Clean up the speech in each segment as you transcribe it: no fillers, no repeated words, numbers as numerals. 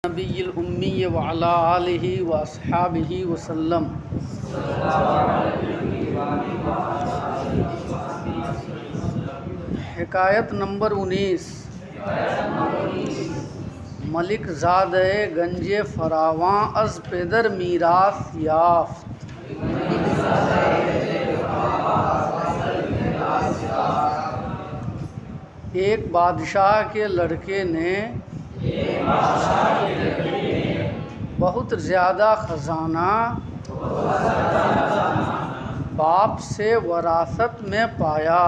نبی الامی وعلی آلہ واصحابہ وسلم۔ حکایت نمبر 19۔ ملک زادہ گنج فراواں از پدر میراث یافت۔ ایک بادشاہ کے لڑکے نے بہت زیادہ خزانہ باپ سے وراثت میں پایا۔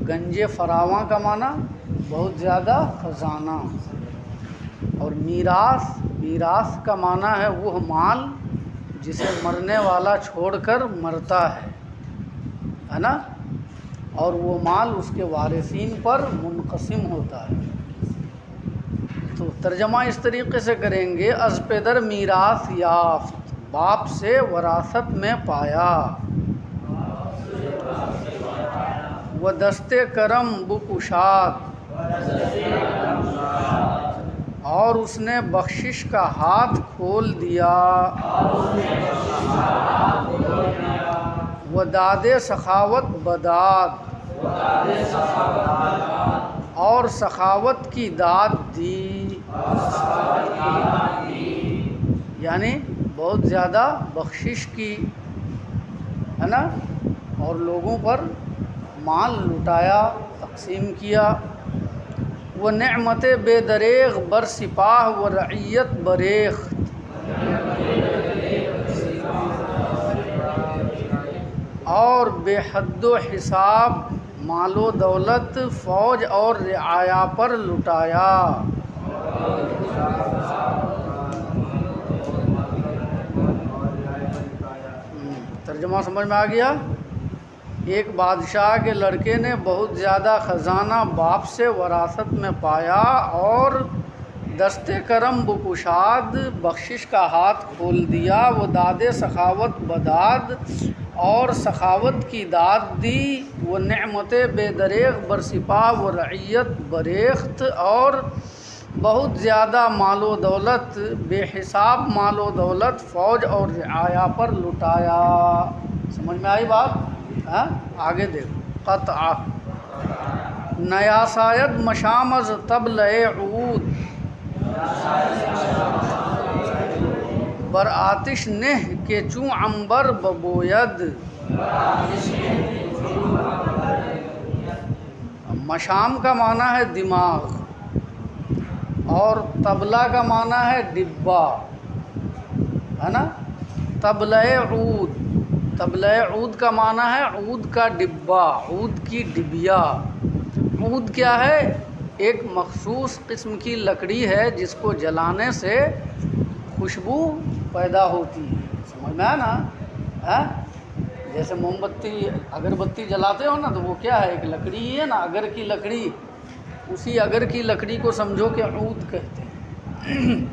گنج فراواں کا معنی بہت زیادہ خزانہ، اور میراث کا معنی ہے وہ مال جسے مرنے والا چھوڑ کر مرتا ہے نا، اور وہ مال اس کے وارثین پر منقسم ہوتا ہے۔ تو ترجمہ اس طریقے سے کریں گے، از پدر میراث یافت، باپ سے وراثت میں پایا۔ و دست کرم بکشاد، اور اس نے بخشش کا ہاتھ کھول دیا۔ و داد سخاوت بداد، اور سخاوت کی داد دی، یعنی بہت زیادہ بخشش کی ہے نا، اور لوگوں پر مال لٹایا، تقسیم کیا۔ وہ نعمت بے دریغ بر سپاہ و رعیت بریخت، اور بے حد و حساب مال و دولت فوج اور رعایا پر لٹایا۔ ترجمہ سمجھ میں آ گیا؟ ایک بادشاہ کے لڑکے نے بہت زیادہ خزانہ باپ سے وراثت میں پایا، اور دست کرم بکشاد، بخشش کا ہاتھ کھول دیا۔ وہ داد سخاوت بداد، اور سخاوت کی داد دی۔ وہ نعمت بے دریغ بر سپاہ و رعیت بریخت، اور بہت زیادہ مال و دولت، بے حساب مال و دولت فوج اور رعایا پر لٹایا۔ سمجھ میں آئی بات؟ ہاں آگے دیکھو۔ قطع نیاساید مشام از طبلِ عود، بر آتش نہ کہ چوں عنبر ببوید۔ مشام کا معنی ہے دماغ، اور طبلہ کا معنی ہے ڈبہ ہے نا۔ طبلِ عود، طبلِ عود کا معنی ہے عود کا ڈبہ، عود کی ڈبیا۔ عود کیا ہے؟ ایک مخصوص قسم کی لکڑی ہے جس کو جلانے سے خوشبو پیدا ہوتی ہے۔ سمجھ میں آیا نا؟ جیسے موم بتی اگربتی جلاتے ہو نا، تو وہ کیا ہے؟ ایک لکڑی ہی ہے نا، اگر کی لکڑی۔ اسی اگر کی لکڑی کو سمجھو کہ عود کہتے ہیں۔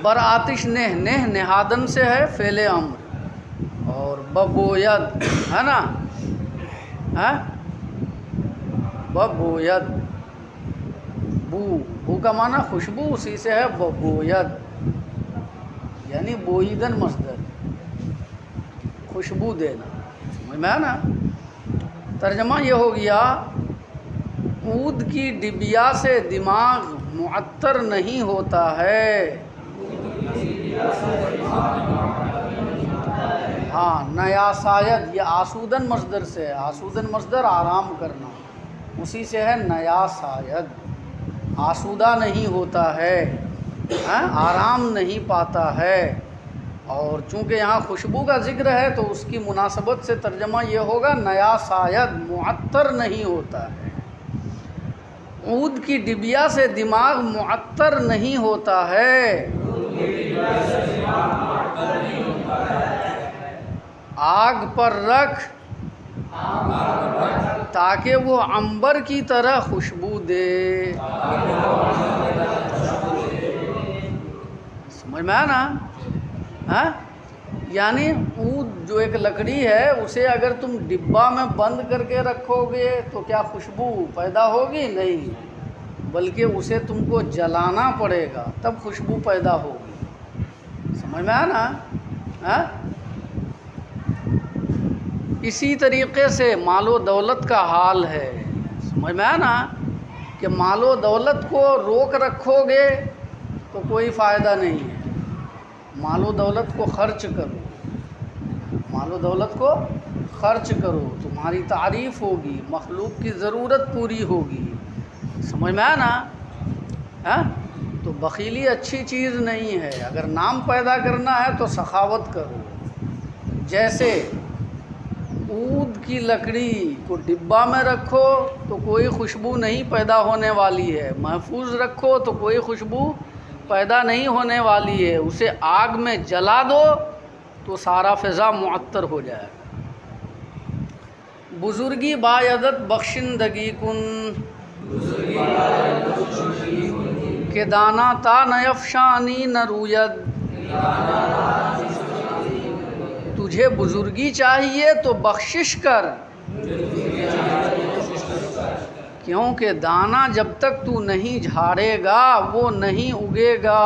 بر آتش نہ نہادن سے ہے فعل امر، اور ببوید ہے نا، ببوید، بو کا معنی خوشبو، اسی سے ہے ببوید، یعنی بوئیدن مصدر، خوشبو دینا۔ سمجھ میں ہے نا؟ ترجمہ یہ ہو گیا، عود کی ڈبیا سے دماغ معطر نہیں ہوتا ہے۔ ہاں، نیاساید یہ آسودن مصدر سے ہے، آسودن مصدر آرام کرنا، اسی سے ہے نیاساید، آسودہ نہیں ہوتا ہے، آرام نہیں پاتا ہے۔ اور چونکہ یہاں خوشبو کا ذکر ہے تو اس کی مناسبت سے ترجمہ یہ ہوگا نیاساید، معطر نہیں ہوتا ہے۔ عود کی ڈبیا سے دماغ معطر نہیں ہوتا ہے۔ آگ پر رکھ تاکہ وہ عنبر کی طرح خوشبو دے۔ سمجھ میں آیا نا؟ یعنی عود جو ایک لکڑی ہے اسے اگر تم ڈبہ میں بند کر کے رکھو گے تو کیا خوشبو پیدا ہوگی؟ نہیں، بلکہ اسے تم کو جلانا پڑے گا تب خوشبو پیدا ہوگی۔ سمجھ میں آنا؟ ہاں؟ اسی طریقے سے مال و دولت کا حال ہے۔ سمجھ میں آنا کہ مال و دولت کو روک رکھو گے تو کوئی فائدہ نہیں ہے۔ مال و دولت کو خرچ کرو، مال و دولت کو خرچ کرو، تمہاری تعریف ہوگی، مخلوق کی ضرورت پوری ہوگی۔ سمجھ میں آنا؟ ہاں؟ تو بخیلی اچھی چیز نہیں ہے۔ اگر نام پیدا کرنا ہے تو سخاوت کرو۔ جیسے عود کی لکڑی کو ڈبہ میں رکھو تو کوئی خوشبو نہیں پیدا ہونے والی ہے، محفوظ رکھو تو کوئی خوشبو پیدا نہیں ہونے والی ہے، اسے آگ میں جلا دو تو سارا فضا معطر ہو جائے گا۔ بزرگی بایدت بخشندگی کن کہ دانا تا نیفشانی نہ روید۔ تجھے بزرگی چاہیے تو بخشش کر، کیونکہ دانا جب تک تو نہیں جھاڑے گا وہ نہیں اگے گا۔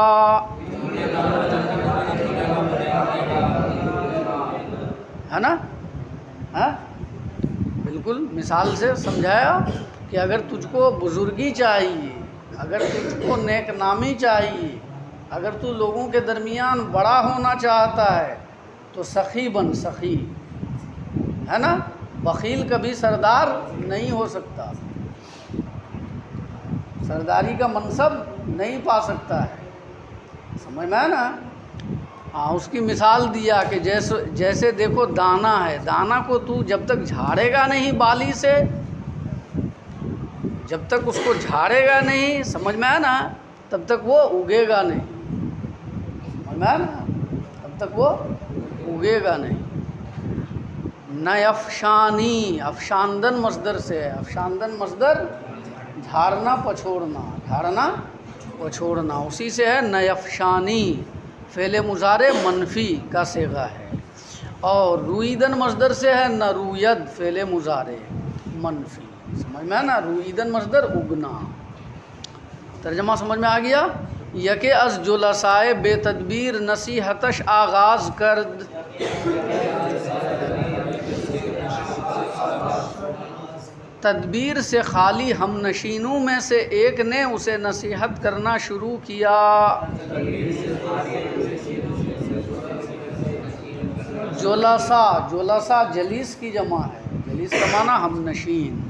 ہے نا؟ ہاں؟ بالکل مثال سے سمجھایا کہ اگر تجھ کو بزرگی چاہیے، اگر تجھ کو نیک نامی چاہیے، اگر تو لوگوں کے درمیان بڑا ہونا چاہتا ہے تو سخی بن، سخی، ہے نا؟ بخیل کبھی سردار نہیں ہو سکتا، سرداری کا منصب نہیں پا سکتا ہے۔ سمجھ میں ہے نا؟ ہاں، اس کی مثال دیا کہ جیسے دیکھو دانا ہے، دانا کو تو جب تک جھاڑے گا نہیں بالی سے، جب تک اس کو جھاڑے گا نہیں، سمجھ میں ہے نا، تب تک وہ اگے گا نہیں۔ سمجھ میں ہے نا؟ تب تک وہ اگے گا نہیں۔ نیفشانی، افشاندن مصدر سے ہے، افشاندن مصدر جھاڑنا پچھوڑنا، جھاڑنا پچھوڑنا، اسی سے ہے نیفشانی، فعل مضارع منفی کا صیغہ ہے۔ اور رویدن مصدر سے ہے نروید، فعل مضارع منفی۔ سمجھ میں ہے نا؟ رویدن مصدر اگنا۔ ترجمہ سمجھ میں آ گیا؟ یک از جلسائے بے تدبیر نصیحتش آغاز کرد، تدبیر سے خالی ہم نشینوں میں سے ایک نے اسے نصیحت کرنا شروع کیا۔ جلسا، جلسا جلیس کی جمع ہے، جلیس کا معنی ہم نشین۔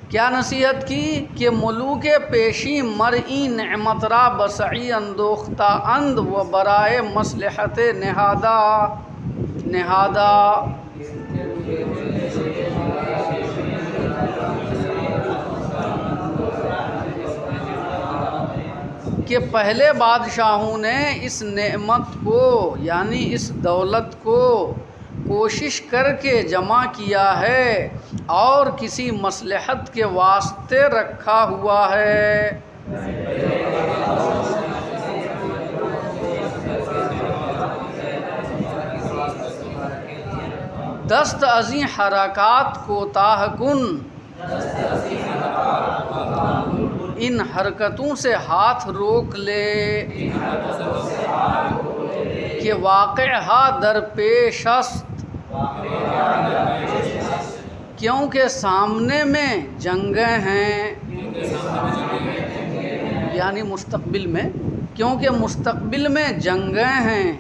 کیا نصیحت کی کہ ملوک پیشی مرئی نعمت را بسعی اندوختہ اند و برائے مصلحت نہادہ، کہ پہلے بادشاہوں نے اس نعمت کو یعنی اس دولت کو کوشش کر کے جمع کیا ہے اور کسی مصلحت کے واسطے رکھا ہوا ہے۔ دست ازیں حرکات کوتاہ کن، ان حرکتوں سے ہاتھ روک لے، کہ واقعہ درپیش است، کیونکہ سامنے میں جنگیں ہیں، یعنی مستقبل میں، کیونکہ مستقبل میں جنگیں ہیں،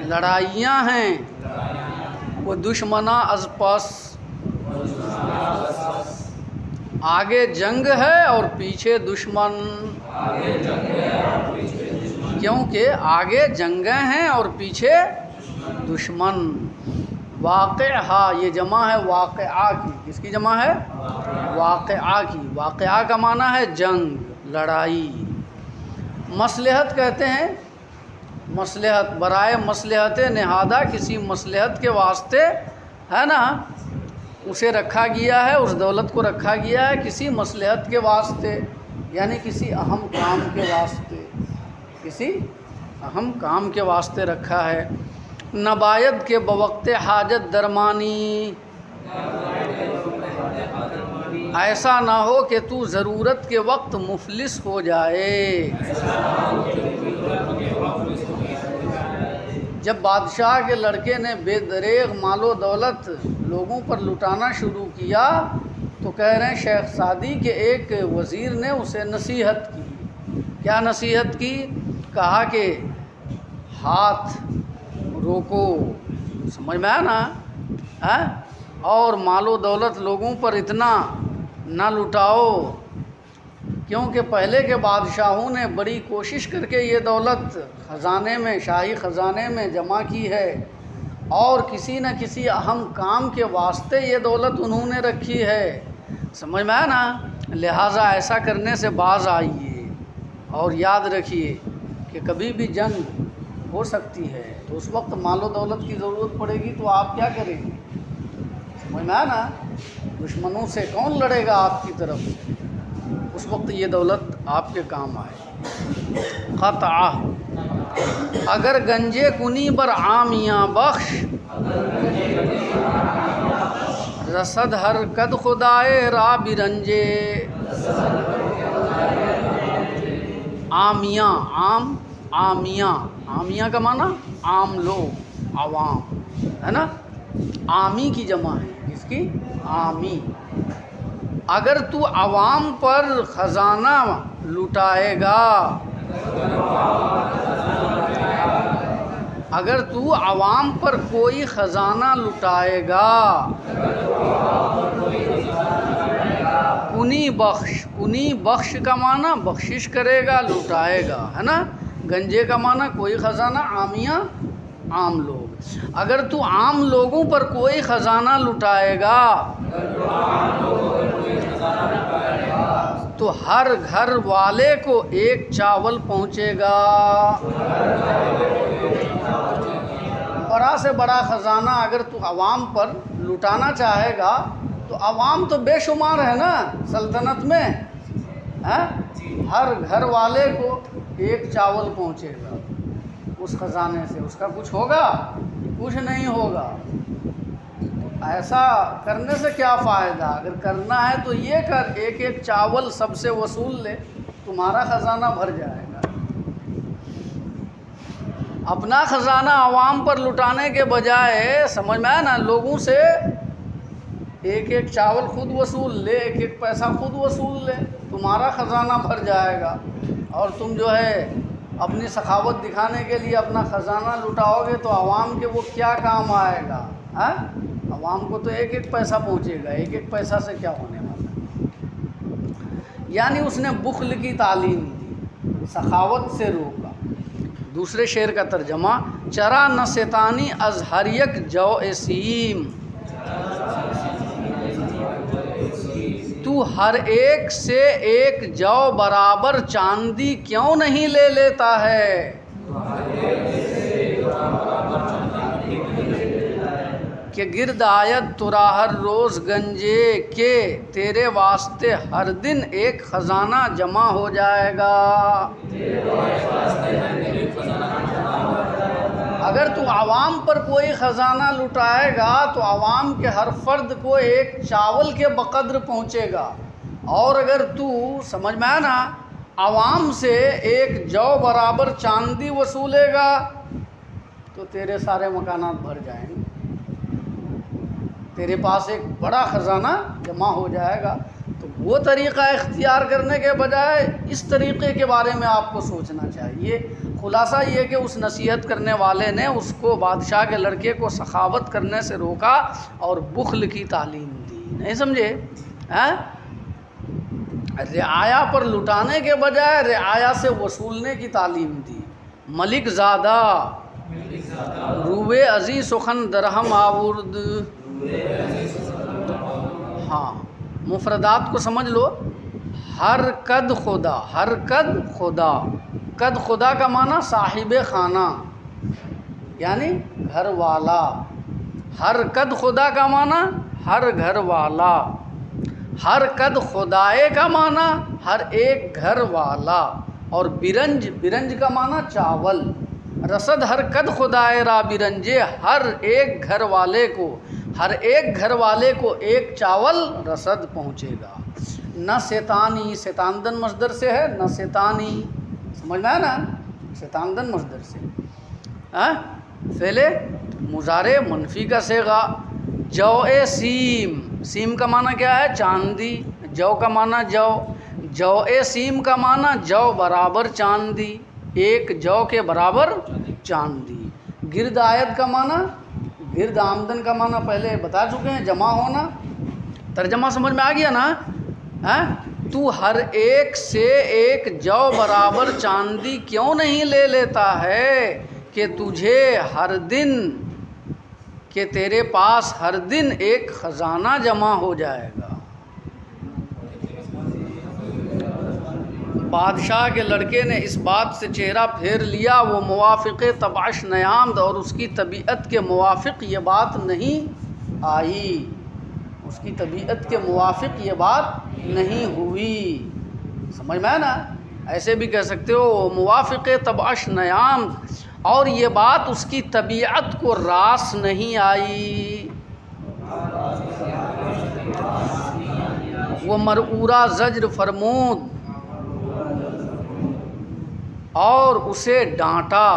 لڑائیاں ہیں، وہ دشمنا از پس، آگے جنگ ہے اور پیچھے دشمن، کیونکہ آگے جنگیں ہیں اور پیچھے دشمن۔ واقعہ یہ جمع ہے واقعہ کی، کس کی جمع ہے؟ واقعہ کی۔ واقعہ کا معنی ہے جنگ، لڑائی۔ مصلحت کہتے ہیں، مصلحت برائے مصلحت نہادہ، کسی مصلحت کے واسطے، ہے نا، اسے رکھا گیا ہے، اس دولت کو رکھا گیا ہے کسی مصلحت کے واسطے، یعنی کسی اہم کام کے واسطے، کسی اہم کام کے واسطے رکھا ہے۔ نباید کے بوقت حاجت درمانی، ایسا نہ ہو کہ تو ضرورت کے وقت مفلس ہو جائے۔ جب بادشاہ کے لڑکے نے بے دریغ مال و دولت لوگوں پر لٹانا شروع کیا تو کہہ رہے ہیں شیخ سعدی کہ ایک وزیر نے اسے نصیحت کی۔ کیا نصیحت کی؟ کہا کہ ہاتھ روکو، سمجھ میں آیا نا، اور مال و دولت لوگوں پر اتنا نہ لٹاؤ، کیونکہ پہلے کے بادشاہوں نے بڑی کوشش کر کے یہ دولت خزانے میں، شاہی خزانے میں جمع کی ہے، اور کسی نہ کسی اہم کام کے واسطے یہ دولت انہوں نے رکھی ہے، سمجھ میں آیا نا۔ لہٰذا ایسا کرنے سے باز آئیے، اور یاد رکھیے کہ کبھی بھی جنگ ہو سکتی ہے، تو اس وقت مال و دولت کی ضرورت پڑے گی تو آپ کیا کریں گے؟ سمجھ میں آیا نا، دشمنوں سے کون لڑے گا آپ کی طرف، اس وقت یہ دولت آپ کے کام آئے۔ قطعہ، اگر گنجے کنی بر عامیاں بخش، رسد ہر قد خدائے را برنجے۔ عامیاں، عام، عامیاں، عامیاں کا معنی عام لوگ، عوام، ہے نا، عامی کی جمع ہے، اس کی عامی۔ اگر تو عوام پر خزانہ لٹائے گا، اگر تو عوام پر کوئی خزانہ لٹائے گا، کنی بخش، کنی بخش کا معنی بخشش کرے گا، لٹائے گا، ہے نا۔ گنجے کا معنی کوئی خزانہ، عامیاں عام لوگ۔ اگر تو عام لوگوں پر کوئی خزانہ لٹائے گا تو ہر گھر والے کو ایک چاول پہنچے گا۔ بڑا سے بڑا خزانہ اگر تو عوام پر لٹانا چاہے گا تو عوام تو بے شمار ہے نا سلطنت میں، ہر گھر والے کو ایک چاول پہنچے گا اس خزانے سے، اس کا کچھ ہوگا؟ کچھ نہیں ہوگا۔ ایسا کرنے سے کیا فائدہ؟ اگر کرنا ہے تو یہ کر، ایک ایک چاول سب سے وصول لے، تمہارا خزانہ بھر جائے گا۔ اپنا خزانہ عوام پر لٹانے کے بجائے، سمجھ میں آیا نا، لوگوں سے ایک ایک چاول خود وصول لے، ایک ایک پیسہ خود وصول لے، تمہارا خزانہ بھر جائے گا۔ اور تم جو ہے اپنی سخاوت دکھانے کے لیے اپنا خزانہ لٹاؤ گے تو عوام کے وہ کیا کام آئے گا؟ عوام کو تو ایک ایک پیسہ پہنچے گا، ایک ایک پیسہ سے کیا ہونے والا؟ یعنی اس نے بخل کی تعلیم دی، سخاوت سے روکا۔ دوسرے شعر کا ترجمہ، چرا نہ ستانی از ہر یک جو سیم، تو ہر ایک سے ایک جو برابر چاندی کیوں نہیں لے لیتا ہے؟ کہ گرد آید ترا ہر روز گنجے، کہ تیرے واسطے ہر دن ایک خزانہ جمع ہو جائے گا۔ اگر تو عوام پر کوئی خزانہ لٹائے گا تو عوام کے ہر فرد کو ایک چاول کے بقدر پہنچے گا، اور اگر تو، سمجھ میں آیا نا، عوام سے ایک جو برابر چاندی وصولے گا تو تیرے سارے مکانات بھر جائیں گے، تیرے پاس ایک بڑا خزانہ جمع ہو جائے گا۔ تو وہ طریقہ اختیار کرنے کے بجائے اس طریقے کے بارے میں آپ کو سوچنا چاہیے۔ خلاصہ یہ کہ اس نصیحت کرنے والے نے اس کو، بادشاہ کے لڑکے کو، سخاوت کرنے سے روکا اور بخل کی تعلیم دی، نہیں سمجھے؟ رعایا پر لٹانے کے بجائے رعایا سے وصولنے کی تعلیم دی۔ ملک زادہ روئے ازی سخن درہم آورد، ہاں مفردات کو سمجھ لو۔ ہر قد خدا، ہر قد خدا، قد خدا کا معنی صاحب خانہ یعنی گھر والا، ہر قد خدا کا معنی ہر گھر والا، ہر قد خدائے کا معنی ہر ایک گھر والا، اور برنج، برنج کا معنی چاول، رسد ہر قد خدائے را برنجے، ہر ایک گھر والے کو ایک چاول رسد پہنچے گا۔ نہ سیتانی، سیتاندن مصدر سے ہے، نہ سیتانی، سمجھ میں ہے نا، سیتاندن مصدر سے، فعل مضارع منفی کا صیغہ۔ جو سیم، سیم کا معنی کیا ہے؟ چاندی، جو کا معنی جو، جو سیم کا معنی جو برابر چاندی، ایک جو کے برابر چاندی۔ گرد آیت کا معنی، گرد آمدن کا معنی پہلے بتا چکے ہیں، جمع ہونا۔ ترجمہ سمجھ میں آ گیا نا؟ تو ہر ایک سے ایک جو برابر چاندی کیوں نہیں لے لیتا ہے کہ تجھے ہر دن، کہ تیرے پاس ہر دن ایک خزانہ جمع ہو جائے گا۔ بادشاہ کے لڑکے نے اس بات سے چہرہ پھیر لیا، وہ موافق طبعش نیامد، اور اس کی طبیعت کے موافق یہ بات نہیں آئی، اس کی طبیعت کے موافق یہ بات نہیں ہوئی، سمجھ میں ہے نا؟ ایسے بھی کہہ سکتے ہو وہ موافق طبعش نیامد، اور یہ بات اس کی طبیعت کو راس نہیں آئی، وہ مرعورہ زجر فرمود اور اسے ڈانٹا،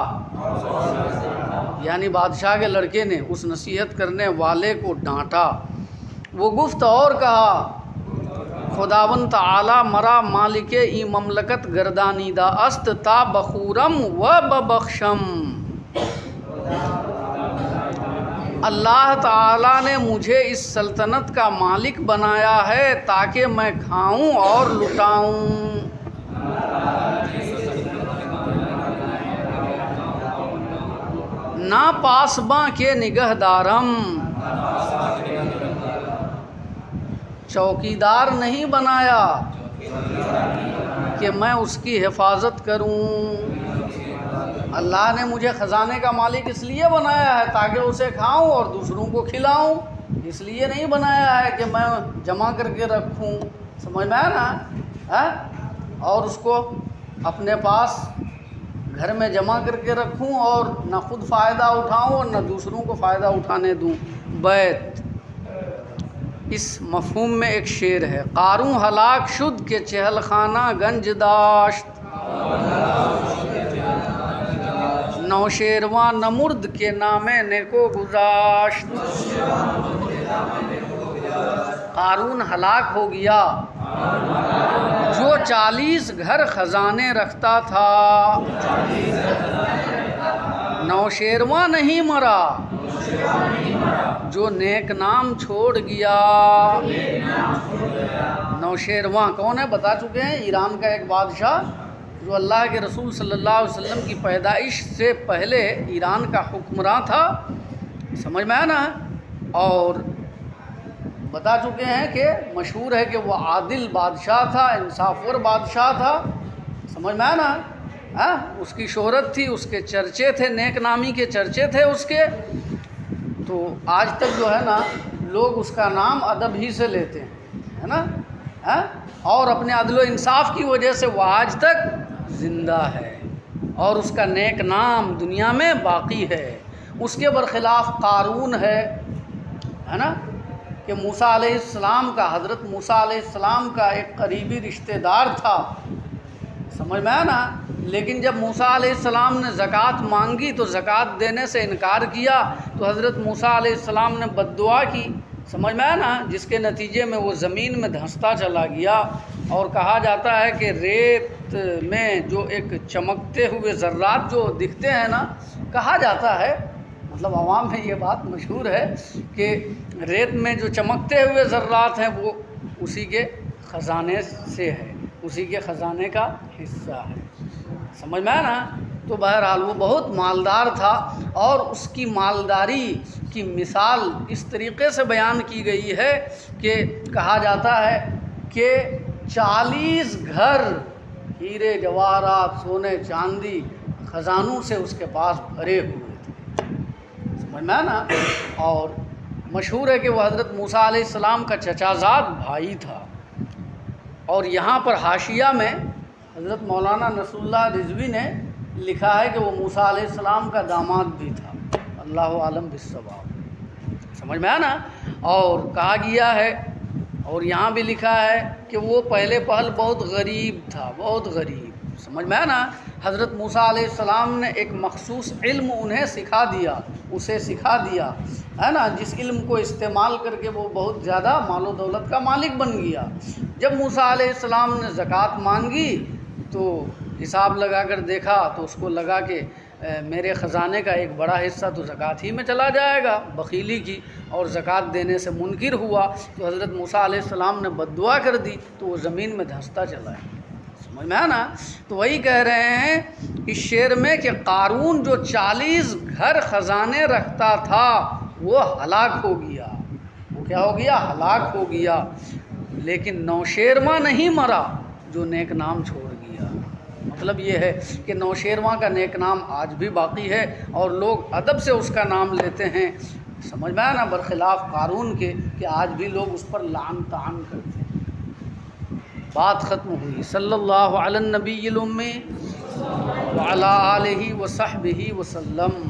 یعنی بادشاہ کے لڑکے نے اس نصیحت کرنے والے کو ڈانٹا۔ وہ گفت اور کہا، خداوند تعالی مرا مالک ای مملکت گردانیدہ است تا بخورم و ببخشم، اللہ تعالی نے مجھے اس سلطنت کا مالک بنایا ہے تاکہ میں کھاؤں اور لٹاؤں۔ نا پاسباں کے نگہدارم، چوکیدار نہیں بنایا کہ میں اس کی حفاظت کروں۔ اللہ نے مجھے خزانے کا مالک اس لیے بنایا ہے تاکہ اسے کھاؤں اور دوسروں کو کھلاؤں، اس لیے نہیں بنایا ہے کہ میں جمع کر کے رکھوں، سمجھ میں ہے نا؟ اور اس کو اپنے پاس گھر میں جمع کر کے رکھوں اور نہ خود فائدہ اٹھاؤں اور نہ دوسروں کو فائدہ اٹھانے دوں۔ بیت، اس مفہوم میں ایک شعر ہے، قارون ہلاک شد کے چہل خانہ گنج داشت، نوشیروان نمرد کے نام نیکو گذاشت۔ قارون ہلاک ہو گیا جو 40 گھر خزانے رکھتا تھا، نوشیرواں نہیں مرا جو نیک نام چھوڑ گیا۔ نوشیرواں کون ہے بتا چکے ہیں، ایران کا ایک بادشاہ جو اللہ کے رسول صلی اللہ علیہ وسلم کی پیدائش سے پہلے ایران کا حکمراں تھا، سمجھ میں آیا نا؟ اور بتا چکے ہیں کہ مشہور ہے کہ وہ عادل بادشاہ تھا، انصافور بادشاہ تھا، سمجھ میں آیا نا؟ اس کی شہرت تھی، اس کے چرچے تھے، نیک نامی کے چرچے تھے اس کے، تو آج تک جو ہے نا لوگ اس کا نام ادب ہی سے لیتے ہیں، ہے نا؟ اور اپنے عدل و انصاف کی وجہ سے وہ آج تک زندہ ہے اور اس کا نیک نام دنیا میں باقی ہے۔ اس کے برخلاف قارون ہے نا، کہ موسیٰ علیہ السلام کا، حضرت موسیٰ علیہ السلام کا ایک قریبی رشتہ دار تھا، سمجھ میں آیا نا؟ لیکن جب موسیٰ علیہ السلام نے زکوٰۃ مانگی تو زکوٰۃ دینے سے انکار کیا، تو حضرت موسیٰ علیہ السلام نے بد دعا کی، سمجھ میں آیا نا؟ جس کے نتیجے میں وہ زمین میں دھنستا چلا گیا، اور کہا جاتا ہے کہ ریت میں جو ایک چمکتے ہوئے ذرات جو دکھتے ہیں نا، کہا جاتا ہے، مطلب عوام میں یہ بات مشہور ہے کہ ریت میں جو چمکتے ہوئے ذرات ہیں وہ اسی کے خزانے سے ہے، اسی کے خزانے کا حصہ ہے، سمجھ میں آیا نا؟ تو بہرحال وہ بہت مالدار تھا، اور اس کی مالداری کی مثال اس طریقے سے بیان کی گئی ہے کہ کہا جاتا ہے کہ 40 گھر ہیرے جواہرات سونے چاندی خزانوں سے اس کے پاس بھرے ہوئے تھے، سمجھ میں نا؟ اور مشہور ہے کہ وہ حضرت موسیٰ علیہ السلام کا چچا زاد بھائی تھا۔ اور یہاں پر حاشیہ میں حضرت مولانا نصر اللہ رضوی نے لکھا ہے کہ وہ موسیٰ علیہ السلام کا داماد بھی تھا، اللہ عالم بالصواب، سمجھ میں آیا نا۔ اور کہا گیا ہے اور یہاں بھی لکھا ہے کہ وہ پہلے پہل بہت غریب تھا، بہت غریب، سمجھ میں آیا نا۔ حضرت موسیٰ علیہ السلام نے ایک مخصوص علم انہیں سکھا دیا، اسے سکھا دیا ہے نا، جس علم کو استعمال کر کے وہ بہت زیادہ مال و دولت کا مالک بن گیا۔ جب موسیٰ علیہ السلام نے زکوٰۃ مانگی تو حساب لگا کر دیکھا تو اس کو لگا کہ میرے خزانے کا ایک بڑا حصہ تو زکوٰۃ ہی میں چلا جائے گا، بخیلی کی، اور زکوٰۃ دینے سے منکر ہوا، تو حضرت موسیٰ علیہ السلام نے بد دعا کر دی تو وہ زمین میں دھنستا چلا ہے، سمجھ میں آنا۔ تو وہی کہہ رہے ہیں اس شعر میں کہ قارون جو 40 گھر خزانے رکھتا تھا وہ ہلاک ہو گیا، وہ کیا ہو گیا؟ ہلاک ہو گیا، لیکن نوشیرواں نہیں مرا جو نیک نام چھوڑ گیا۔ مطلب یہ ہے کہ نوشیرواں کا نیک نام آج بھی باقی ہے اور لوگ ادب سے اس کا نام لیتے ہیں، سمجھ میں آیا نا، برخلاف قارون کے کہ آج بھی لوگ اس پر لعن طعن کرتے ہیں۔ بات ختم ہوئی۔ صلی اللہ علی النبی الامی وعلی آلہ وصحبہ وسلم۔